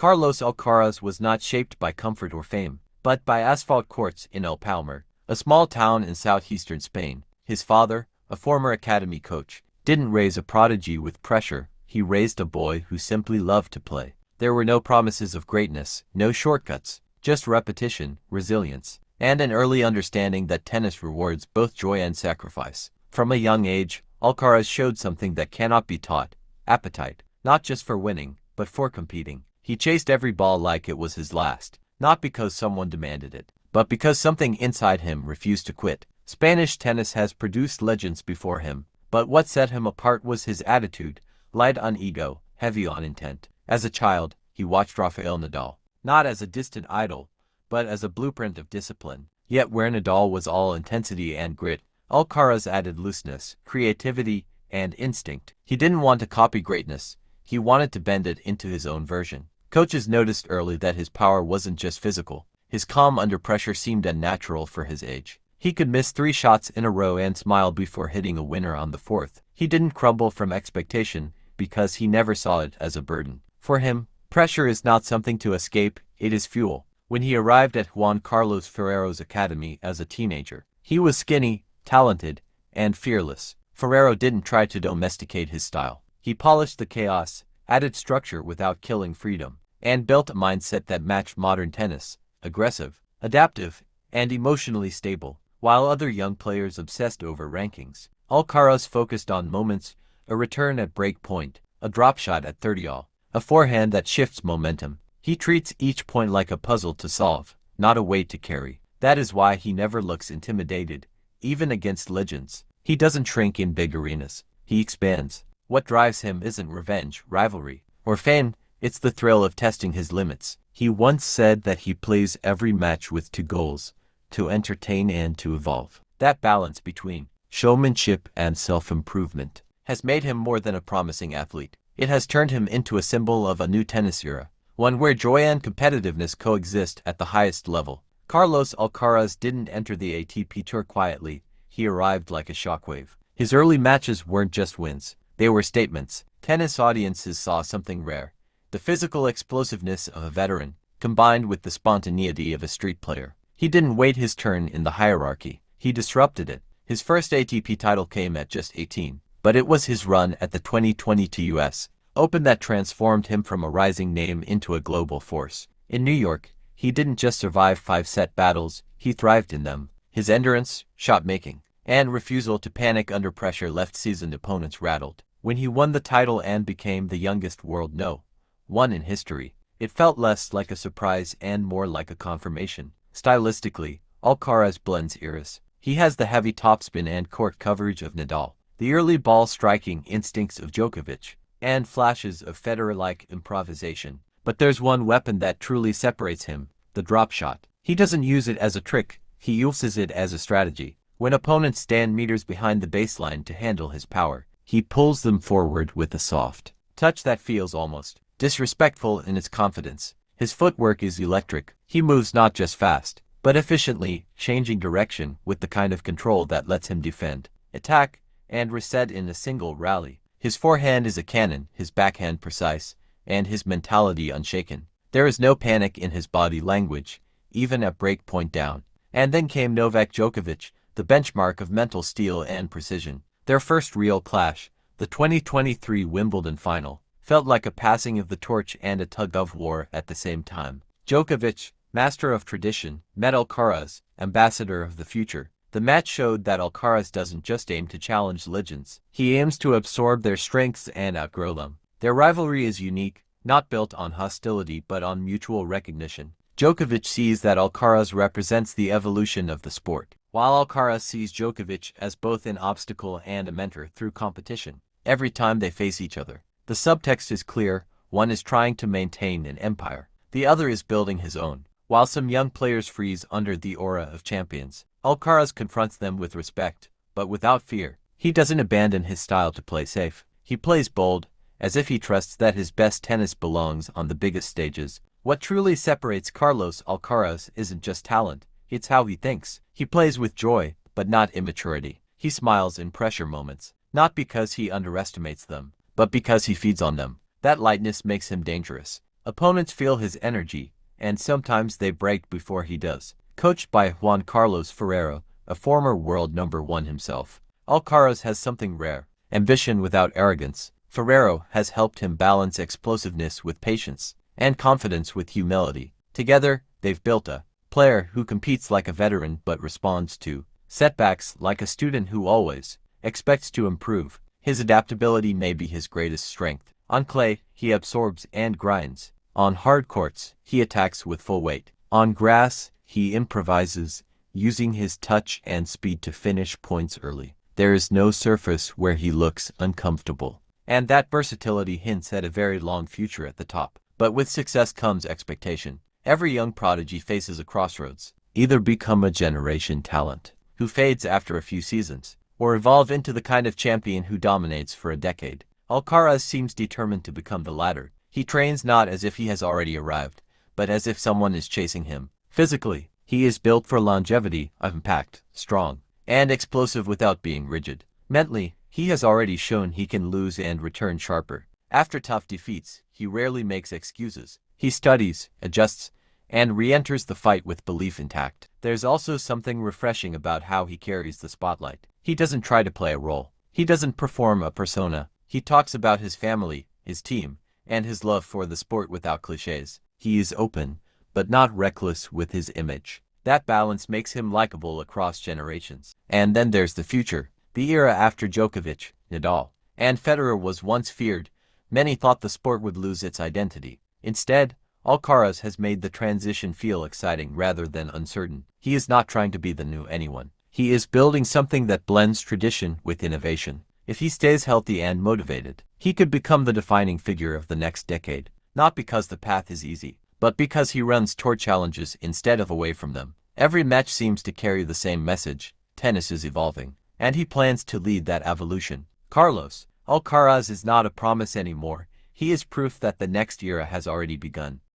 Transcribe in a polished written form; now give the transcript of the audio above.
Carlos Alcaraz was not shaped by comfort or fame, but by asphalt courts in El Palmar, a small town in southeastern Spain. His father, a former academy coach, didn't raise a prodigy with pressure. He raised a boy who simply loved to play. There were no promises of greatness, no shortcuts, just repetition, resilience, and an early understanding that tennis rewards both joy and sacrifice. From a young age, Alcaraz showed something that cannot be taught: appetite, not just for winning, but for competing. He chased every ball like it was his last, not because someone demanded it, but because something inside him refused to quit. Spanish tennis has produced legends before him, but what set him apart was his attitude, light on ego, heavy on intent. As a child, he watched Rafael Nadal, not as a distant idol, but as a blueprint of discipline. Yet where Nadal was all intensity and grit, Alcaraz added looseness, creativity, and instinct. He didn't want to copy greatness, he wanted to bend it into his own version. Coaches noticed early that his power wasn't just physical. His calm under pressure seemed unnatural for his age. He could miss 3 shots in a row and smile before hitting a winner on the 4th. He didn't crumble from expectation because he never saw it as a burden. For him, pressure is not something to escape, it is fuel. When he arrived at Juan Carlos Ferrero's academy as a teenager, he was skinny, talented, and fearless. Ferrero didn't try to domesticate his style. He polished the chaos, added structure without killing freedom, and built a mindset that matched modern tennis: aggressive, adaptive, and emotionally stable. While other young players obsessed over rankings, Alcaraz focused on moments: a return at break point, a drop shot at 30-all, a forehand that shifts momentum. He treats each point like a puzzle to solve, not a weight to carry. That is why he never looks intimidated, even against legends. He doesn't shrink in big arenas, he expands. What drives him isn't revenge, rivalry, or fame, it's the thrill of testing his limits. He once said that he plays every match with 2 goals: to entertain and to evolve. That balance between showmanship and self-improvement has made him more than a promising athlete. It has turned him into a symbol of a new tennis era, one where joy and competitiveness coexist at the highest level. Carlos Alcaraz didn't enter the ATP Tour quietly, he arrived like a shockwave. His early matches weren't just wins, they were statements. Tennis audiences saw something rare: the physical explosiveness of a veteran, combined with the spontaneity of a street player. He didn't wait his turn in the hierarchy, he disrupted it. His first ATP title came at just 18, but it was his run at the 2022 US Open that transformed him from a rising name into a global force. In New York, he didn't just survive 5-set battles, he thrived in them. His endurance, shot-making, and refusal to panic under pressure left seasoned opponents rattled. When he won the title and became the youngest world no.1 in history, it felt less like a surprise and more like a confirmation. Stylistically, Alcaraz blends eras. He has the heavy topspin and court coverage of Nadal, the early ball-striking instincts of Djokovic, and flashes of Federer-like improvisation. But there's one weapon that truly separates him: the drop shot. He doesn't use it as a trick, he uses it as a strategy. When opponents stand meters behind the baseline to handle his power, he pulls them forward with a soft touch that feels almost disrespectful in its confidence. His footwork is electric. He moves not just fast, but efficiently, changing direction with the kind of control that lets him defend, attack, and reset in a single rally. His forehand is a cannon, his backhand precise, and his mentality unshaken. There is no panic in his body language, even at break point down. And then came Novak Djokovic, the benchmark of mental steel and precision. Their first real clash, the 2023 Wimbledon final, felt like a passing of the torch and a tug-of-war at the same time. Djokovic, master of tradition, met Alcaraz, ambassador of the future. The match showed that Alcaraz doesn't just aim to challenge legends. He aims to absorb their strengths and outgrow them. Their rivalry is unique, not built on hostility but on mutual recognition. Djokovic sees that Alcaraz represents the evolution of the sport, while Alcaraz sees Djokovic as both an obstacle and a mentor through competition. Every time they face each other, the subtext is clear: one is trying to maintain an empire, the other is building his own. While some young players freeze under the aura of champions, Alcaraz confronts them with respect, but without fear. He doesn't abandon his style to play safe. He plays bold, as if he trusts that his best tennis belongs on the biggest stages. What truly separates Carlos Alcaraz isn't just talent, it's how he thinks. He plays with joy, but not immaturity. He smiles in pressure moments, not because he underestimates them, but because he feeds on them. That lightness makes him dangerous. Opponents feel his energy, and sometimes they break before he does. Coached by Juan Carlos Ferrero, a former world number 1 himself, Alcaraz has something rare: ambition without arrogance. Ferrero has helped him balance explosiveness with patience, and confidence with humility. Together, they've built a player who competes like a veteran but responds to setbacks like a student who always expects to improve. His adaptability may be his greatest strength. On clay, he absorbs and grinds. On hard courts, he attacks with full weight. On grass, he improvises, using his touch and speed to finish points early. There is no surface where he looks uncomfortable. And that versatility hints at a very long future at the top. But with success comes expectation. Every young prodigy faces a crossroads. Either become a generation talent who fades after a few seasons, or evolve into the kind of champion who dominates for a decade. Alcaraz seems determined to become the latter. He trains not as if he has already arrived, but as if someone is chasing him. Physically, he is built for longevity, compact, strong, and explosive without being rigid. Mentally, he has already shown he can lose and return sharper. After tough defeats, he rarely makes excuses. He studies, adjusts, and re-enters the fight with belief intact. There's also something refreshing about how he carries the spotlight. He doesn't try to play a role. He doesn't perform a persona. He talks about his family, his team, and his love for the sport without cliches. He is open, but not reckless with his image. That balance makes him likable across generations. And then there's the future. The era after Djokovic, Nadal, and Federer was once feared. Many thought the sport would lose its identity. Instead, Alcaraz has made the transition feel exciting rather than uncertain. He is not trying to be the new anyone. He is building something that blends tradition with innovation. If he stays healthy and motivated, he could become the defining figure of the next decade. Not because the path is easy, but because he runs toward challenges instead of away from them. Every match seems to carry the same message: tennis is evolving, and he plans to lead that evolution. Carlos Alcaraz is not a promise anymore. He is proof that the next era has already begun.